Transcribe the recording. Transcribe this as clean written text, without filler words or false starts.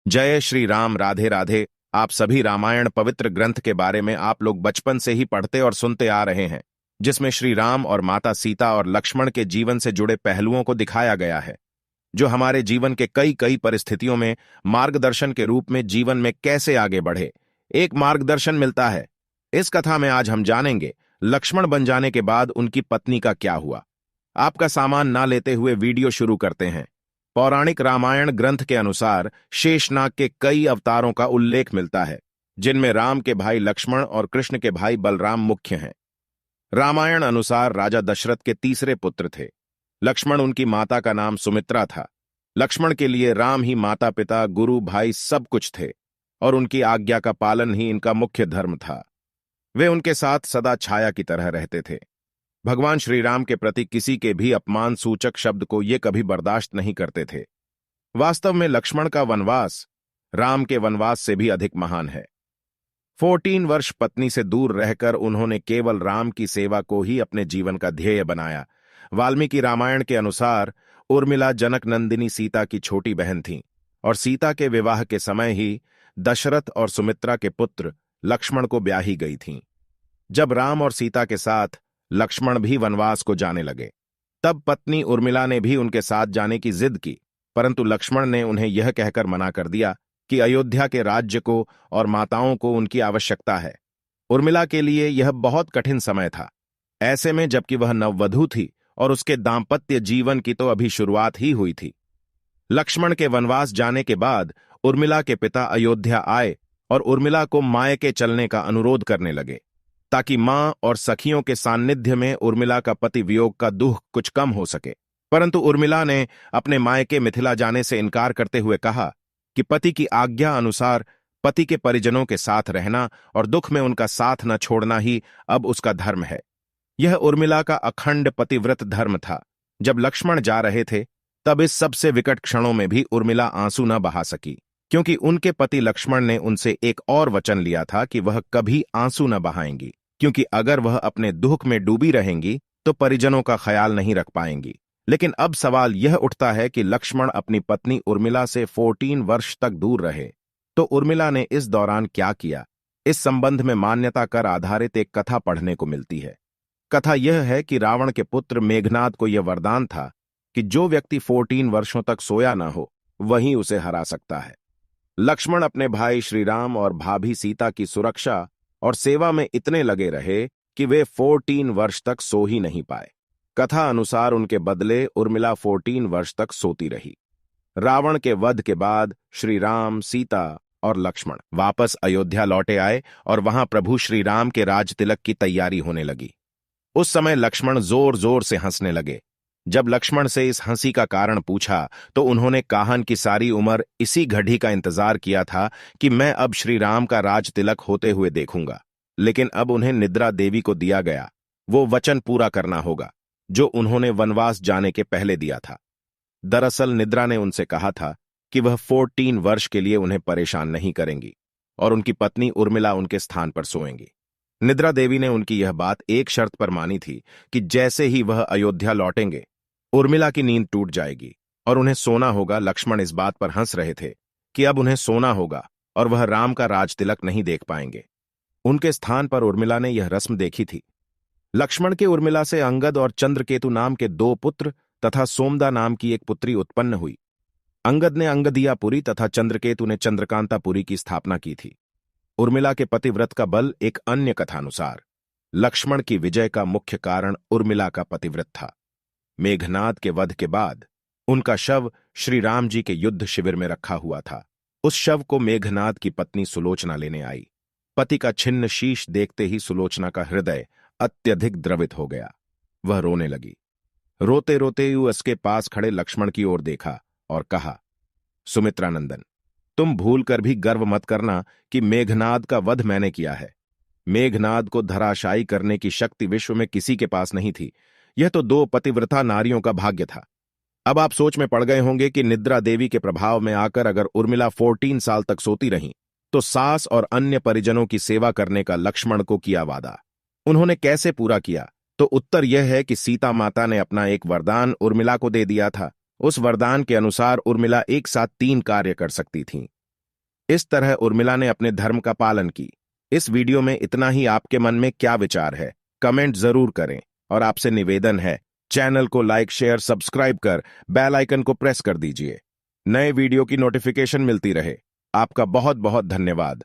जय श्री राम। राधे राधे। आप सभी रामायण पवित्र ग्रंथ के बारे में आप लोग बचपन से ही पढ़ते और सुनते आ रहे हैं, जिसमें श्री राम और माता सीता और लक्ष्मण के जीवन से जुड़े पहलुओं को दिखाया गया है, जो हमारे जीवन के कई कई परिस्थितियों में मार्गदर्शन के रूप में जीवन में कैसे आगे बढ़े एक मार्गदर्शन मिलता है। इस कथा में आज हम जानेंगे लक्ष्मण बन जाने के बाद उनकी पत्नी का क्या हुआ। आपका सामान ना लेते हुए वीडियो शुरू करते हैं। पौराणिक रामायण ग्रंथ के अनुसार शेषनाग के कई अवतारों का उल्लेख मिलता है, जिनमें राम के भाई लक्ष्मण और कृष्ण के भाई बलराम मुख्य हैं। रामायण अनुसार राजा दशरथ के तीसरे पुत्र थे। लक्ष्मण उनकी माता का नाम सुमित्रा था। लक्ष्मण के लिए राम ही माता पिता गुरु भाई सब कुछ थे और उनकी आज्ञा का पालन ही इनका मुख्य धर्म था। वे उनके साथ सदा छाया की तरह रहते थे। भगवान श्री राम के प्रति किसी के भी अपमान सूचक शब्द को ये कभी बर्दाश्त नहीं करते थे। वास्तव में लक्ष्मण का वनवास राम के वनवास से भी अधिक महान है। 14 वर्ष पत्नी से दूर रहकर उन्होंने केवल राम की सेवा को ही अपने जीवन का ध्येय बनाया। वाल्मीकि रामायण के अनुसार उर्मिला जनक नंदिनी सीता की छोटी बहन थीं और सीता के विवाह के समय ही दशरथ और सुमित्रा के पुत्र लक्ष्मण को ब्याही गई थीं। जब राम और सीता के साथ लक्ष्मण भी वनवास को जाने लगे, तब पत्नी उर्मिला ने भी उनके साथ जाने की जिद की, परंतु लक्ष्मण ने उन्हें यह कहकर मना कर दिया कि अयोध्या के राज्य को और माताओं को उनकी आवश्यकता है। उर्मिला के लिए यह बहुत कठिन समय था, ऐसे में जबकि वह नववधू थी और उसके दाम्पत्य जीवन की तो अभी शुरुआत ही हुई थी। लक्ष्मण के वनवास जाने के बाद उर्मिला के पिता अयोध्या आए और उर्मिला को मायके चलने का अनुरोध करने लगे, ताकि मां और सखियों के सान्निध्य में उर्मिला का पति वियोग का दुख कुछ कम हो सके। परंतु उर्मिला ने अपने मायके मिथिला जाने से इनकार करते हुए कहा कि पति की आज्ञा अनुसार पति के परिजनों के साथ रहना और दुख में उनका साथ न छोड़ना ही अब उसका धर्म है। यह उर्मिला का अखंड पतिव्रत धर्म था। जब लक्ष्मण जा रहे थे, तब इस सबसे विकट क्षणों में भी उर्मिला आंसू न बहा सकी, क्योंकि उनके पति लक्ष्मण ने उनसे एक और वचन लिया था कि वह कभी आंसू न बहाएंगी, क्योंकि अगर वह अपने दुख में डूबी रहेंगी तो परिजनों का ख्याल नहीं रख पाएंगी। लेकिन अब सवाल यह उठता है कि लक्ष्मण अपनी पत्नी उर्मिला से 14 वर्ष तक दूर रहे, तो उर्मिला ने इस दौरान क्या किया? इस संबंध में मान्यता कर आधारित एक कथा पढ़ने को मिलती है। कथा यह है कि रावण के पुत्र मेघनाद को यह वरदान था कि जो व्यक्ति 14 वर्षों तक सोया न हो, वही उसे हरा सकता है। लक्ष्मण अपने भाई श्रीराम और भाभी सीता की सुरक्षा और सेवा में इतने लगे रहे कि वे 14 वर्ष तक सो ही नहीं पाए। कथा अनुसार उनके बदले उर्मिला 14 वर्ष तक सोती रही। रावण के वध के बाद श्री राम, सीता और लक्ष्मण वापस अयोध्या लौटे आए और वहां प्रभु श्री राम के राज तिलक की तैयारी होने लगी। उस समय लक्ष्मण जोर जोर से हंसने लगे। जब लक्ष्मण से इस हंसी का कारण पूछा, तो उन्होंने कहा कि सारी उम्र इसी घड़ी का इंतजार किया था कि मैं अब श्री राम का राज तिलक होते हुए देखूंगा, लेकिन अब उन्हें निद्रा देवी को दिया गया वो वचन पूरा करना होगा जो उन्होंने वनवास जाने के पहले दिया था। दरअसल निद्रा ने उनसे कहा था कि वह 14 वर्ष के लिए उन्हें परेशान नहीं करेंगी और उनकी पत्नी उर्मिला उनके स्थान पर सोएंगी। निद्रा देवी ने उनकी यह बात एक शर्त पर मानी थी कि जैसे ही वह अयोध्या लौटेंगे, उर्मिला की नींद टूट जाएगी और उन्हें सोना होगा। लक्ष्मण इस बात पर हंस रहे थे कि अब उन्हें सोना होगा और वह राम का राज तिलक नहीं देख पाएंगे। उनके स्थान पर उर्मिला ने यह रस्म देखी थी। लक्ष्मण के उर्मिला से अंगद और चंद्रकेतु नाम के 2 पुत्र तथा सोमदा नाम की एक पुत्री उत्पन्न हुई। अंगद ने अंगदियापुरी तथा चंद्रकेतु ने चंद्रकांतापुरी की स्थापना की थी। उर्मिला के पतिव्रत का बल एक अन्य कथानुसार लक्ष्मण की विजय का मुख्य कारण उर्मिला का पतिव्रत था। मेघनाद के वध के बाद उनका शव श्री राम जी के युद्ध शिविर में रखा हुआ था। उस शव को मेघनाद की पत्नी सुलोचना लेने आई। पति का छिन्न शीश देखते ही सुलोचना का हृदय अत्यधिक द्रवित हो गया। वह रोने लगी। रोते रोते उसके पास खड़े लक्ष्मण की ओर देखा और कहा, सुमित्रा नंदन, तुम भूल कर भी गर्व मत करना कि मेघनाद का वध मैंने किया है। मेघनाद को धराशायी करने की शक्ति विश्व में किसी के पास नहीं थी। यह तो 2 पतिव्रता नारियों का भाग्य था। अब आप सोच में पड़ गए होंगे कि निद्रा देवी के प्रभाव में आकर अगर उर्मिला 14 साल तक सोती रहीं, तो सास और अन्य परिजनों की सेवा करने का लक्ष्मण को किया वादा उन्होंने कैसे पूरा किया? तो उत्तर यह है कि सीता माता ने अपना एक वरदान उर्मिला को दे दिया था। उस वरदान के अनुसार उर्मिला एक साथ 3 कार्य कर सकती थीं। इस तरह उर्मिला ने अपने धर्म का पालन की। इस वीडियो में इतना ही। आपके मन में क्या विचार है, कमेंट जरूर करें। और आपसे निवेदन है, चैनल को लाइक, शेयर, सब्सक्राइब कर बेल आइकन को प्रेस कर दीजिए। नए वीडियो की नोटिफिकेशन मिलती रहे। आपका बहुत बहुत धन्यवाद।